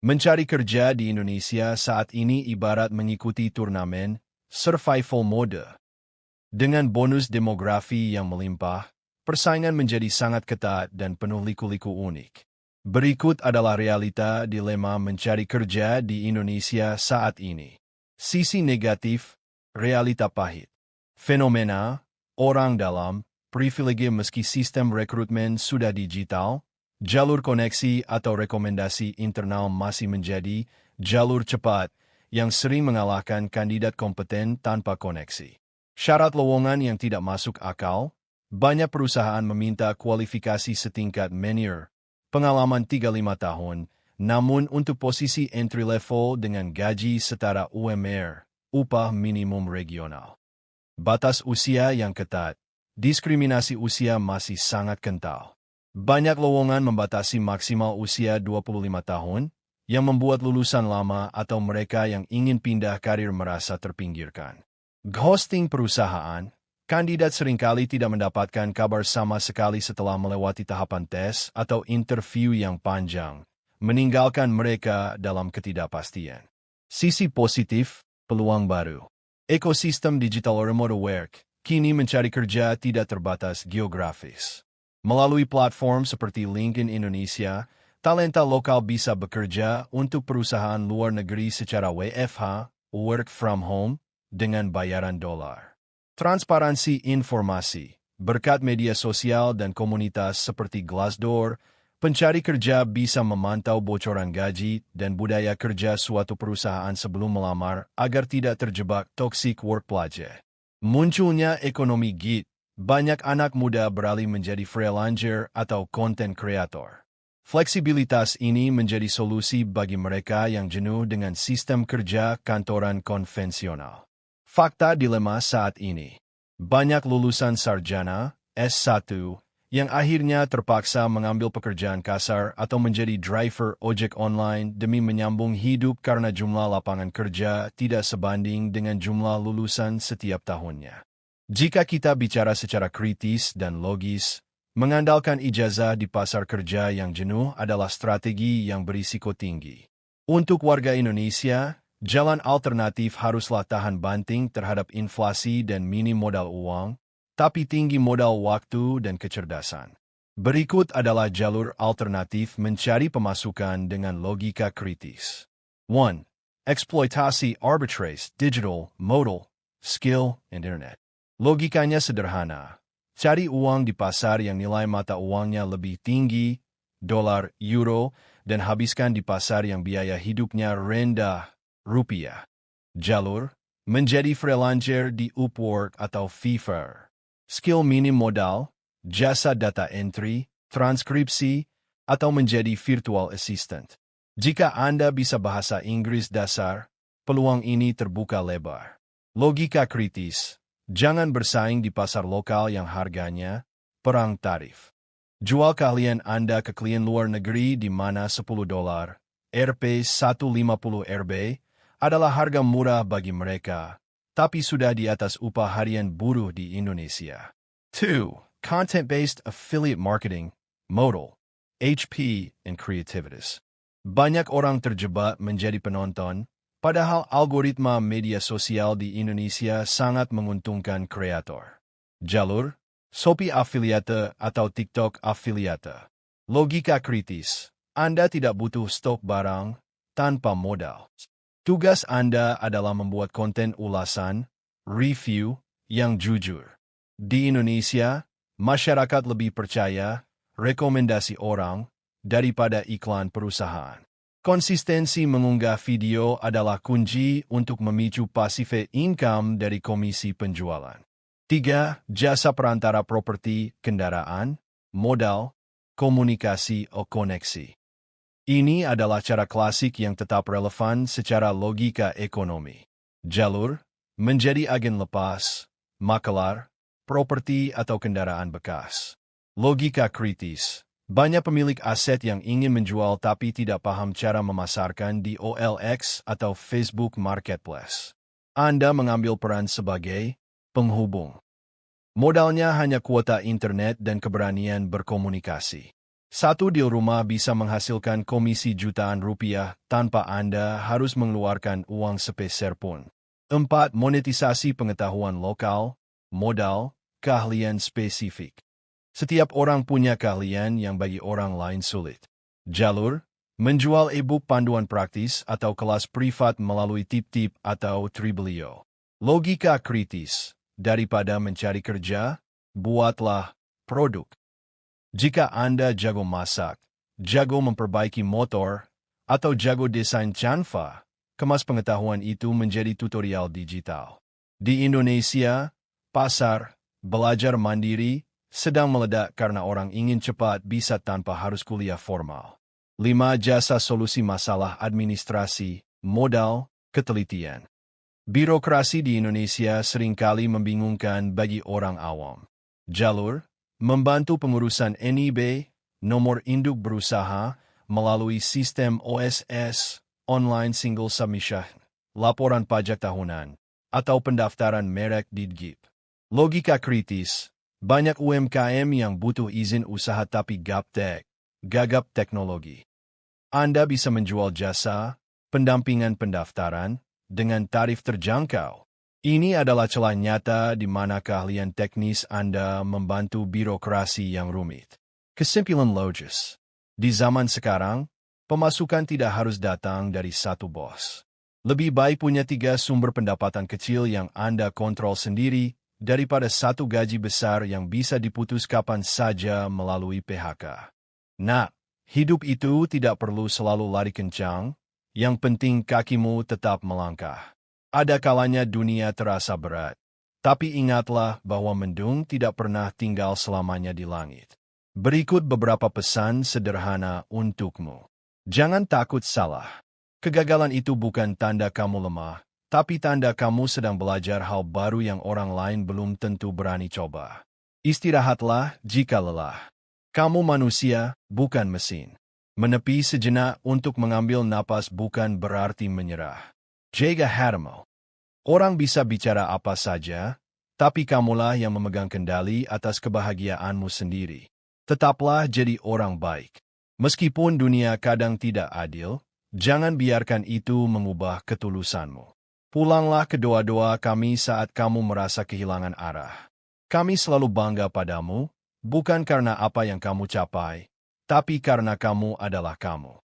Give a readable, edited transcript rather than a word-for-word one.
Mencari kerja di Indonesia saat ini ibarat mengikuti turnamen survival mode. Dengan bonus demografi yang melimpah, persaingan menjadi sangat ketat dan penuh liku-liku unik. Berikut adalah realita dilema mencari kerja di Indonesia saat ini. Sisi negatif, realita pahit. Fenomena, orang dalam, privilege meski sistem rekrutmen sudah digital, jalur koneksi atau rekomendasi internal masih menjadi jalur cepat yang sering mengalahkan kandidat kompeten tanpa koneksi. Syarat lowongan yang tidak masuk akal, banyak perusahaan meminta kualifikasi setingkat manager, pengalaman 35 tahun, namun untuk posisi entry level dengan gaji setara UMR, upah minimum regional. Batas usia yang ketat, diskriminasi usia masih sangat kental. Banyak lowongan membatasi maksimal usia 25 tahun, yang membuat lulusan lama atau mereka yang ingin pindah karir merasa terpinggirkan. Ghosting perusahaan, kandidat seringkali tidak mendapatkan kabar sama sekali setelah melewati tahapan tes atau interview yang panjang, meninggalkan mereka dalam ketidakpastian. Sisi positif, peluang baru. Ekosistem digital remote work, kini mencari kerja tidak terbatas geografis. Melalui platform seperti LinkedIn Indonesia, talenta lokal bisa bekerja untuk perusahaan luar negeri secara WFH, work from home, dengan bayaran dolar. Transparansi informasi. Berkat media sosial dan komunitas seperti Glassdoor, pencari kerja bisa memantau bocoran gaji dan budaya kerja suatu perusahaan sebelum melamar agar tidak terjebak toxic workplace. Munculnya ekonomi gig. Banyak anak muda beralih menjadi freelancer atau content creator. Fleksibilitas ini menjadi solusi bagi mereka yang jenuh dengan sistem kerja kantoran konvensional. Fakta dilema saat ini. Banyak lulusan sarjana, S1, yang akhirnya terpaksa mengambil pekerjaan kasar atau menjadi driver ojek online demi menyambung hidup karena jumlah lapangan kerja tidak sebanding dengan jumlah lulusan setiap tahunnya. Jika kita bicara secara kritis dan logis, mengandalkan ijazah di pasar kerja yang jenuh adalah strategi yang berisiko tinggi. Untuk warga Indonesia, jalan alternatif haruslah tahan banting terhadap inflasi dan minim modal uang, tapi tinggi modal waktu dan kecerdasan. Berikut adalah jalur alternatif mencari pemasukan dengan logika kritis. 1. Eksploitasi arbitrage, digital, modal, skill, and internet. Logikanya sederhana. Cari uang di pasar yang nilai mata uangnya lebih tinggi, dolar, euro, dan habiskan di pasar yang biaya hidupnya rendah, rupiah. Jalur, menjadi freelancer di Upwork atau Fiverr. Skill minim modal, jasa data entry, transkripsi, atau menjadi virtual assistant. Jika Anda bisa bahasa Inggris dasar, peluang ini terbuka lebar. Logika kritis. Jangan bersaing di pasar lokal yang harganya perang tarif. Jual keahlian Anda ke klien luar negeri di mana $10, Rp 150 Rb, adalah harga murah bagi mereka, tapi sudah di atas upah harian buruh di Indonesia. 2. Content-based affiliate marketing, modal, HP, and creativities. Banyak orang terjebak menjadi penonton, padahal algoritma media sosial di Indonesia sangat menguntungkan kreator. Jalur, Shopee Affiliate atau TikTok Affiliate. Logika kritis, Anda tidak butuh stok barang tanpa modal. Tugas Anda adalah membuat konten ulasan, review, yang jujur. Di Indonesia, masyarakat lebih percaya rekomendasi orang daripada iklan perusahaan. Konsistensi mengunggah video adalah kunci untuk memicu passive income dari komisi penjualan. 3. Jasa perantara properti, kendaraan, modal, komunikasi, atau koneksi. Ini adalah cara klasik yang tetap relevan secara logika ekonomi. Jalur, menjadi agen lepas, makelar, properti atau kendaraan bekas. Logika kritis. Banyak pemilik aset yang ingin menjual tapi tidak paham cara memasarkan di OLX atau Facebook Marketplace. Anda mengambil peran sebagai penghubung. Modalnya hanya kuota internet dan keberanian berkomunikasi. Satu deal rumah bisa menghasilkan komisi jutaan rupiah tanpa Anda harus mengeluarkan uang sepeser pun. 4. Monetisasi pengetahuan lokal, modal, keahlian spesifik. Setiap orang punya keahlian yang bagi orang lain sulit. Jalur, menjual e-book panduan praktis atau kelas privat melalui tip-tip atau Triblio. Logika kritis, daripada mencari kerja, buatlah produk. Jika Anda jago masak, jago memperbaiki motor, atau jago desain Canva, kemas pengetahuan itu menjadi tutorial digital. Di Indonesia, pasar, belajar mandiri, sedang meledak karena orang ingin cepat bisa tanpa harus kuliah formal. 5. Jasa solusi masalah administrasi, modal, ketelitian. Birokrasi di Indonesia seringkali membingungkan bagi orang awam. Jalur, membantu pengurusan NIB, nomor induk berusaha, melalui sistem OSS, online single submission, laporan pajak tahunan, atau pendaftaran merek di DGIP. Logika kritis, banyak UMKM yang butuh izin usaha tapi gaptek, gagap teknologi. Anda bisa menjual jasa, pendampingan pendaftaran, dengan tarif terjangkau. Ini adalah celah nyata di mana keahlian teknis Anda membantu birokrasi yang rumit. Kesimpulan logis. Di zaman sekarang, pemasukan tidak harus datang dari satu bos. Lebih baik punya 3 sumber pendapatan kecil yang Anda kontrol sendiri daripada satu gaji besar yang bisa diputus kapan saja melalui PHK. Nah, hidup itu tidak perlu selalu lari kencang, yang penting kakimu tetap melangkah. Ada kalanya dunia terasa berat, tapi ingatlah bahwa mendung tidak pernah tinggal selamanya di langit. Berikut beberapa pesan sederhana untukmu. Jangan takut salah. Kegagalan itu bukan tanda kamu lemah, tapi tanda kamu sedang belajar hal baru yang orang lain belum tentu berani coba. Istirahatlah jika lelah. Kamu manusia, bukan mesin. Menepi sejenak untuk mengambil napas bukan berarti menyerah. Jaga hatimu. Orang bisa bicara apa saja, tapi kamulah yang memegang kendali atas kebahagiaanmu sendiri. Tetaplah jadi orang baik. Meskipun dunia kadang tidak adil, jangan biarkan itu mengubah ketulusanmu. Pulanglah ke doa-doa kami saat kamu merasa kehilangan arah. Kami selalu bangga padamu, bukan karena apa yang kamu capai, tapi karena kamu adalah kamu.